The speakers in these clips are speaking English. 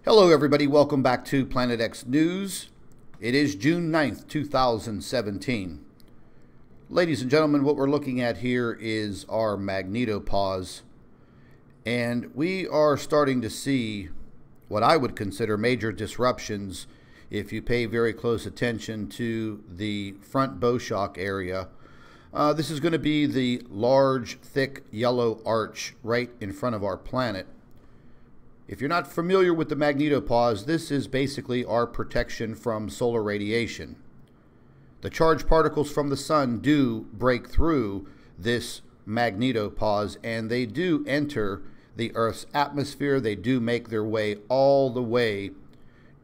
Hello everybody, welcome back to Planet X News. It is June 9th, 2017. Ladies and gentlemen, what we're looking at here is our magnetopause, and we are starting to see what I would consider major disruptions if you pay very close attention to the front bow shock area. This is going to be the large, thick yellow arch right in front of our planet. If you're not familiar with the magnetopause, this is basically our protection from solar radiation. The charged particles from the sun do break through this magnetopause, and they do enter the Earth's atmosphere. They do make their way all the way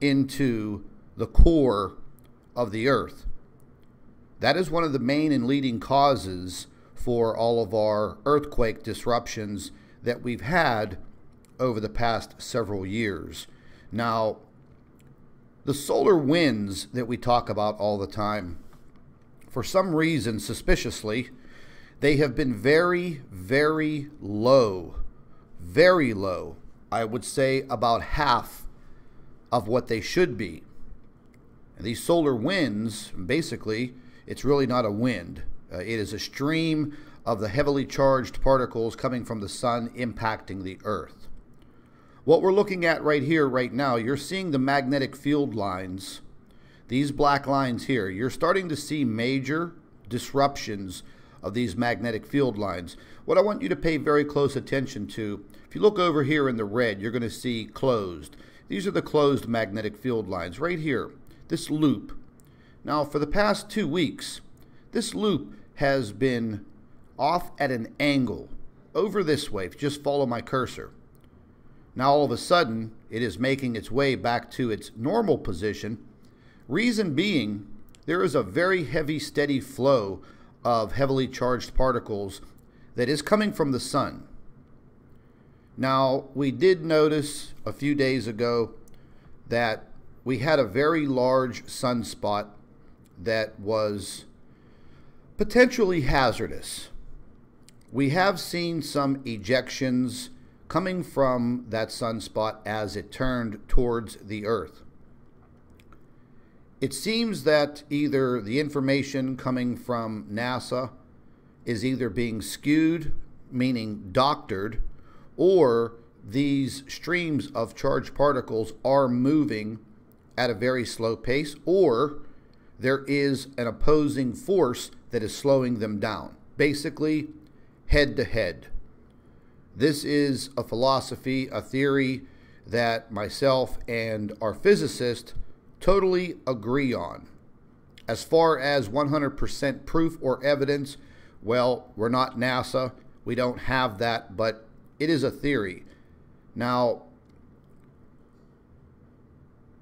into the core of the Earth. That is one of the main and leading causes for all of our earthquake disruptions that we've had over the past several years. Now, the solar winds that we talk about all the time, for some reason, suspiciously, they have been very, very low. Very low. I would say about half of what they should be. And these solar winds, basically, it's really not a wind. It is a stream of the heavily charged particles coming from the sun impacting the Earth. What we're looking at right here, right now, you're seeing the magnetic field lines, these black lines here. You're starting to see major disruptions of these magnetic field lines. What I want you to pay very close attention to, if you look over here in the red, you're going to see closed. These are the closed magnetic field lines right here, this loop. Now, for the past 2 weeks, this loop has been off at an angle over this way. If you just follow my cursor. Now all of a sudden, it is making its way back to its normal position. Reason being, there is a very heavy, steady flow of heavily charged particles that is coming from the sun. Now, we did notice a few days ago that we had a very large sunspot that was potentially hazardous. We have seen some ejections coming from that sunspot as it turned towards the Earth. It seems that either the information coming from NASA is either being skewed, meaning doctored, or these streams of charged particles are moving at a very slow pace, or there is an opposing force that is slowing them down. Basically, head to head. This is a philosophy, a theory that myself and our physicist totally agree on. As far as 100% proof or evidence, well, we're not NASA. We don't have that, but it is a theory. Now,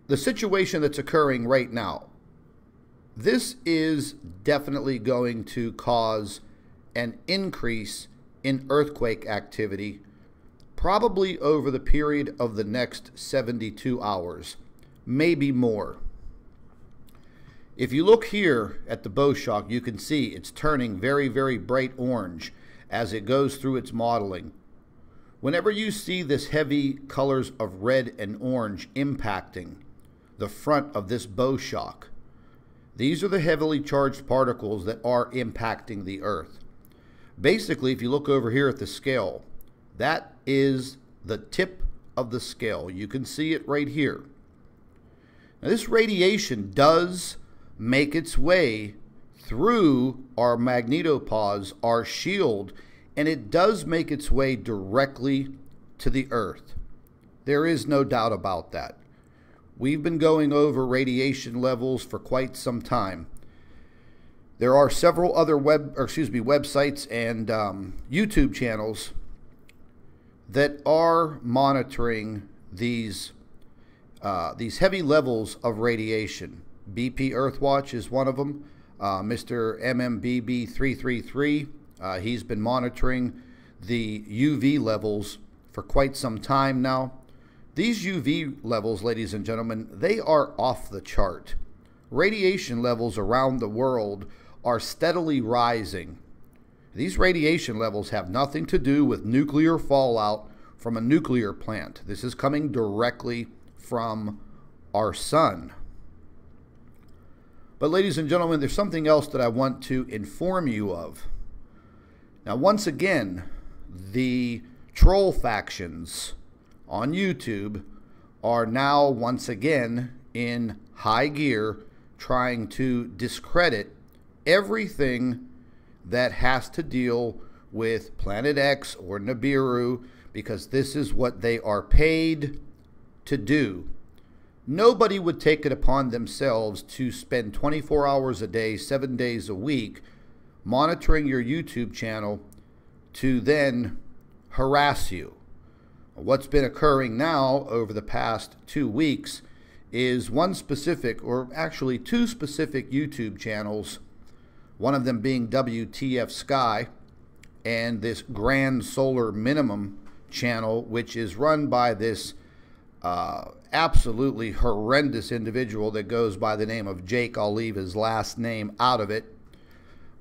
the situation that's occurring right now, this is definitely going to cause an increase in earthquake activity, probably over the period of the next 72 hours, maybe more. If you look here at the bow shock, you can see it's turning very, very bright orange as it goes through its modeling. Whenever you see this heavy colors of red and orange impacting the front of this bow shock, these are the heavily charged particles that are impacting the Earth. Basically, if you look over here at the scale, that is the tip of the scale. You can see it right here. Now, this radiation does make its way through our magnetopause, our shield, and it does make its way directly to the Earth. There is no doubt about that. We've been going over radiation levels for quite some time. There are several other websites and YouTube channels that are monitoring these heavy levels of radiation. BP Earthwatch is one of them. Mr. MMBB333, he's been monitoring the UV levels for quite some time now. These UV levels, ladies and gentlemen, they are off the chart. Radiation levels around the world are steadily rising. These radiation levels have nothing to do with nuclear fallout from a nuclear plant. This is coming directly from our sun. But ladies and gentlemen, there's something else that I want to inform you of. Now, once again, the troll factions on YouTube are now once again in high gear trying to discredit everything that has to deal with Planet X or Nibiru, because this is what they are paid to do. Nobody would take it upon themselves to spend 24 hours a day, 7 days a week, monitoring your YouTube channel to then harass you. What's been occurring now over the past 2 weeks is one specific, or actually two specific YouTube channels, one of them being WTF Sky and this Grand Solar Minimum channel, which is run by this absolutely horrendous individual that goes by the name of Jake. I'll leave his last name out of it.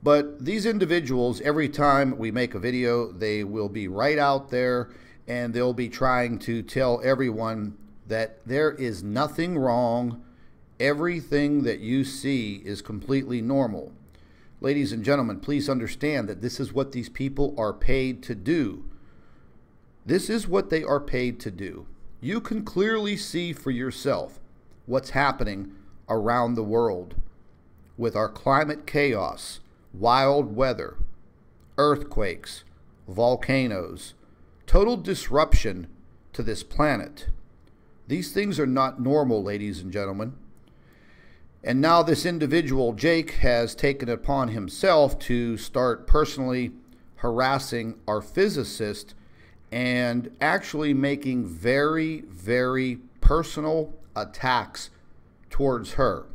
But these individuals, every time we make a video, they will be right out there and they'll be trying to tell everyone that there is nothing wrong. Everything that you see is completely normal. Ladies and gentlemen, please understand that this is what these people are paid to do. This is what they are paid to do. You can clearly see for yourself what's happening around the world with our climate chaos, wild weather, earthquakes, volcanoes, total disruption to this planet. These things are not normal, ladies and gentlemen. And now this individual, Jake, has taken it upon himself to start personally harassing our physicist and actually making very, very personal attacks towards her.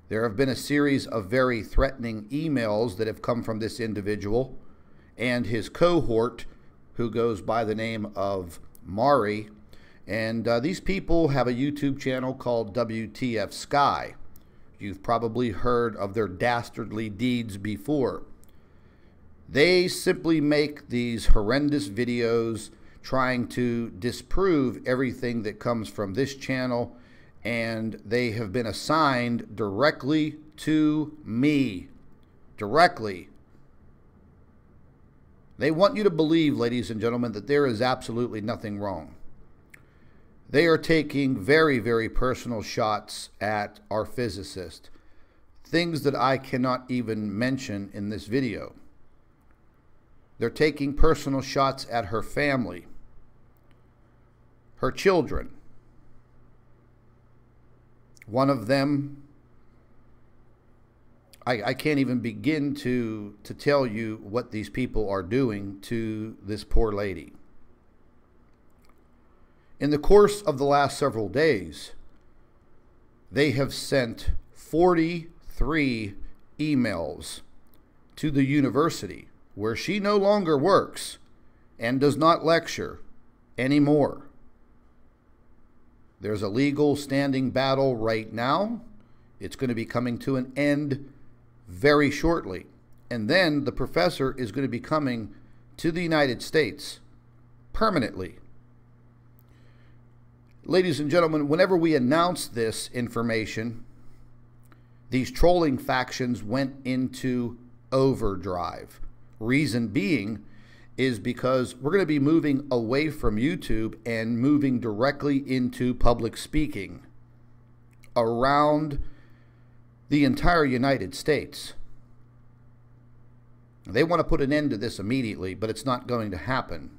There have been a series of very threatening emails that have come from this individual and his cohort, who goes by the name of Mari. And these people have a YouTube channel called WTF Sky. You've probably heard of their dastardly deeds before. They simply make these horrendous videos trying to disprove everything that comes from this channel, and they have been assigned directly to me. Directly. They want you to believe, ladies and gentlemen, that there is absolutely nothing wrong. They are taking very, very personal shots at our physicist. Things that I cannot even mention in this video. They're taking personal shots at her family, her children. One of them, I can't even begin to tell you what these people are doing to this poor lady. In the course of the last several days, they have sent 43 emails to the university where she no longer works and does not lecture anymore. There's a legal standing battle right now. It's going to be coming to an end very shortly. And then the professor is going to be coming to the United States permanently. Ladies and gentlemen, whenever we announced this information, these trolling factions went into overdrive. Reason being is because we're going to be moving away from YouTube and moving directly into public speaking around the entire United States. They want to put an end to this immediately, but it's not going to happen.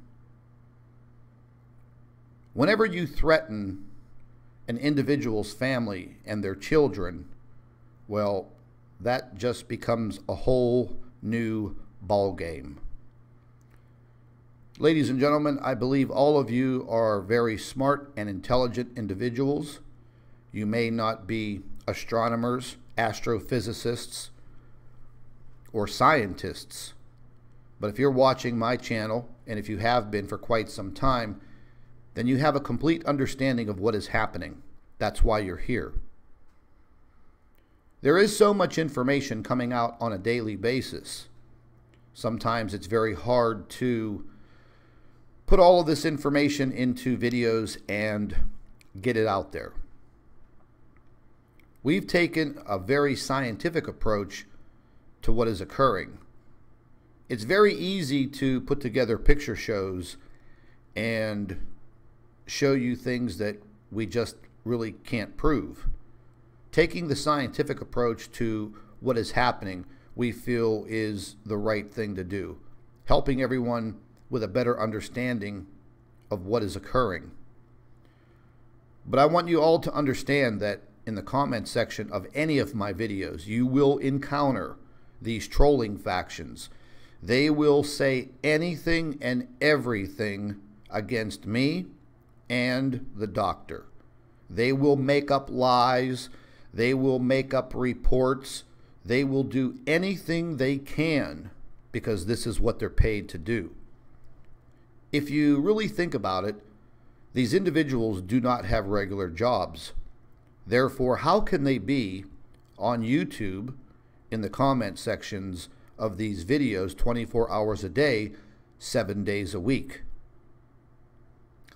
Whenever you threaten an individual's family and their children, well, that just becomes a whole new ball game. Ladies and gentlemen, I believe all of you are very smart and intelligent individuals. You may not be astronomers, astrophysicists, or scientists, but if you're watching my channel, and if you have been for quite some time, then you have a complete understanding of what is happening. That's why you're here. There is so much information coming out on a daily basis. Sometimes it's very hard to put all of this information into videos and get it out there. We've taken a very scientific approach to what is occurring. It's very easy to put together picture shows and show you things that we just really can't prove. Taking the scientific approach to what is happening, we feel is the right thing to do, helping everyone with a better understanding of what is occurring. But I want you all to understand that in the comment section of any of my videos, you will encounter these trolling factions. They will say anything and everything against me and the doctor. They will make up lies. They will make up reports. They will do anything they can because this is what they're paid to do. If you really think about it, these individuals do not have regular jobs. Therefore, how can they be on YouTube in the comment sections of these videos 24 hours a day, 7 days a week?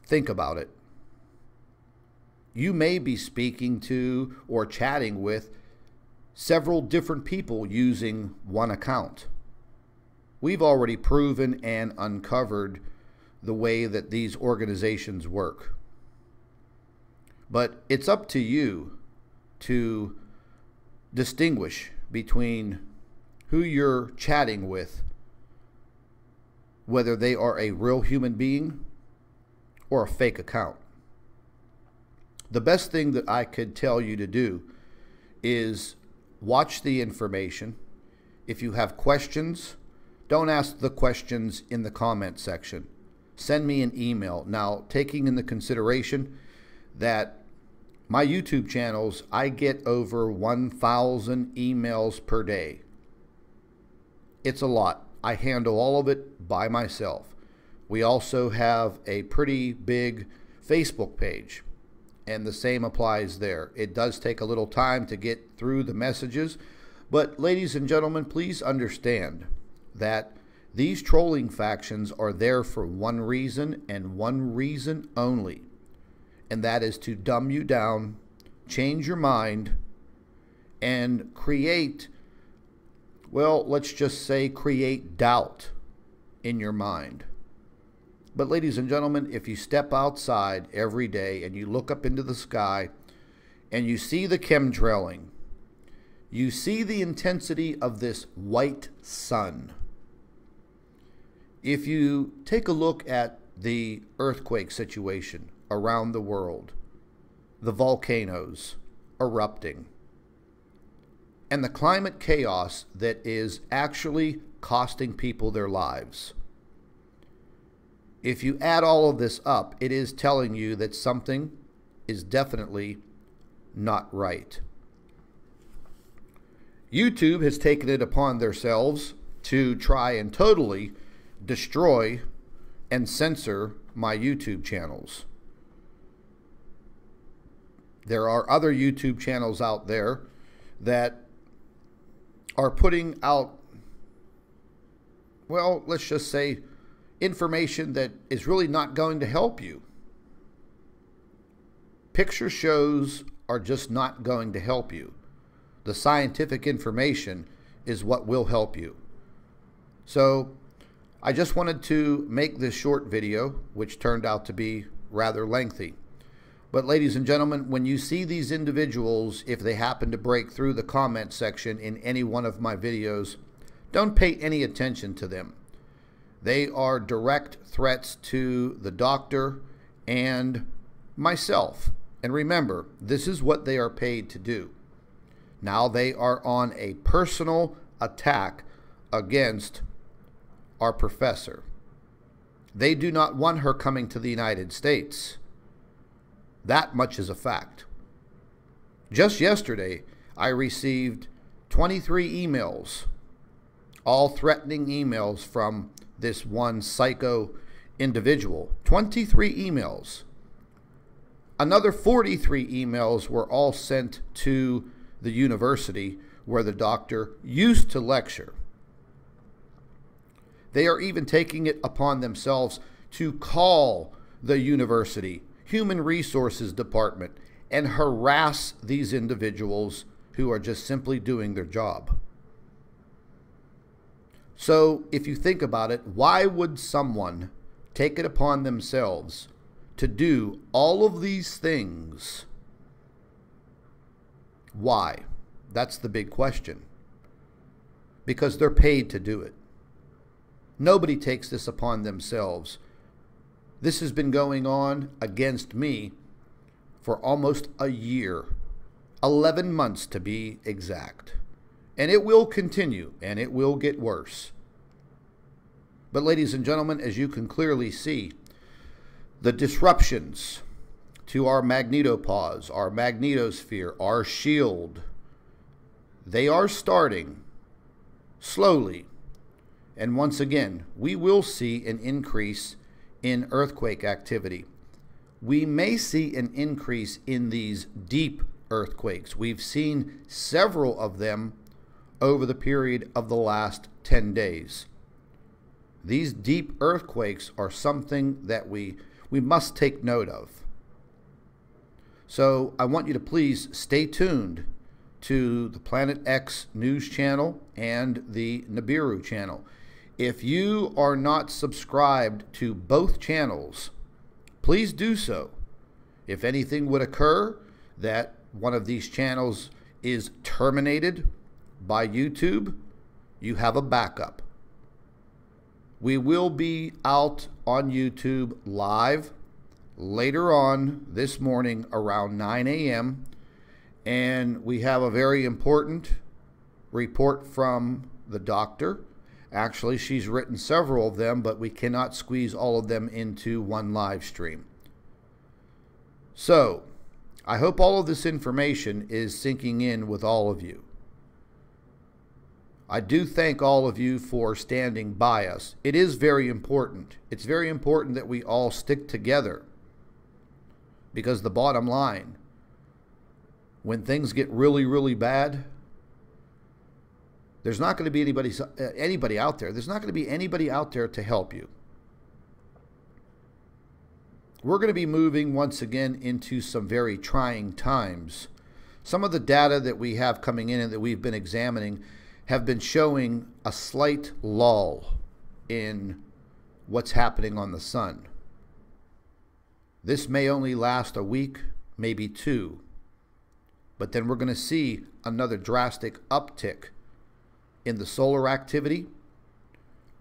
Think about it. You may be speaking to or chatting with several different people using one account. We've already proven and uncovered the way that these organizations work. But it's up to you to distinguish between who you're chatting with, whether they are a real human being or a fake account. The best thing that I could tell you to do is watch the information. If you have questions, don't ask the questions in the comment section. Send me an email. Now, taking into consideration that my YouTube channels, I get over 1,000 emails per day. It's a lot. I handle all of it by myself. We also have a pretty big Facebook page, and the same applies there. It does take a little time to get through the messages, but ladies and gentlemen, please understand that these trolling factions are there for one reason and one reason only, and that is to dumb you down, change your mind, and create, well, let's just say create doubt in your mind. But ladies and gentlemen, if you step outside every day and you look up into the sky and you see the chemtrailing, you see the intensity of this white sun. If you take a look at the earthquake situation around the world, the volcanoes erupting, and the climate chaos that is actually costing people their lives, if you add all of this up, it is telling you that something is definitely not right. YouTube has taken it upon themselves to try and totally destroy and censor my YouTube channels. There are other YouTube channels out there that are putting out, well, let's just say, information that is really not going to help you. Picture shows are just not going to help you. The scientific information is what will help you. So I just wanted to make this short video, which turned out to be rather lengthy. But ladies and gentlemen, when you see these individuals, if they happen to break through the comment section in any one of my videos, don't pay any attention to them. They are direct threats to the doctor and myself. And remember, this is what they are paid to do. Now they are on a personal attack against our professor. They do not want her coming to the United States. That much is a fact. Just yesterday, I received 23 emails, all threatening emails from this one psycho individual. 23 emails. Another 43 emails were all sent to the university where the doctor used to lecture. They are even taking it upon themselves to call the university human resources department and harass these individuals who are just simply doing their job. So if you think about it, why would someone take it upon themselves to do all of these things? Why? That's the big question. Because they're paid to do it. Nobody takes this upon themselves. This has been going on against me for almost a year, 11 months to be exact. And it will continue, and it will get worse. But ladies and gentlemen, as you can clearly see, the disruptions to our magnetopause, our magnetosphere, our shield, they are starting slowly. And once again, we will see an increase in earthquake activity. We may see an increase in these deep earthquakes. We've seen several of them over the period of the last 10 days. These deep earthquakes are something that we must take note of. So I want you to please stay tuned to the Planet X news channel and the Nibiru channel. If you are not subscribed to both channels, please do so. If anything would occur that one of these channels is terminated by YouTube, you have a backup. We will be out on YouTube live later on this morning around 9 a.m. and we have a very important report from the doctor. Actually, she's written several of them, but we cannot squeeze all of them into one live stream. So, I hope all of this information is sinking in with all of you. I do thank all of you for standing by us. It is very important. It's very important that we all stick together. Because the bottom line, when things get really, really bad, there's not going to be anybody out there. There's not going to be anybody out there to help you. We're going to be moving once again into some very trying times. Some of the data that we have coming in and that we've been examining have been showing a slight lull in what's happening on the sun. This may only last a week, maybe two, but then we're going to see another drastic uptick in the solar activity,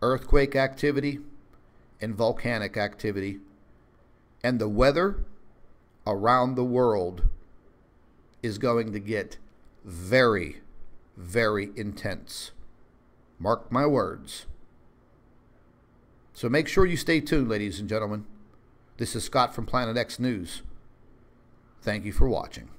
earthquake activity, and volcanic activity, and the weather around the world is going to get very, very intense. Mark my words. So make sure you stay tuned, ladies and gentlemen. This is Scott from Planet X News. Thank you for watching.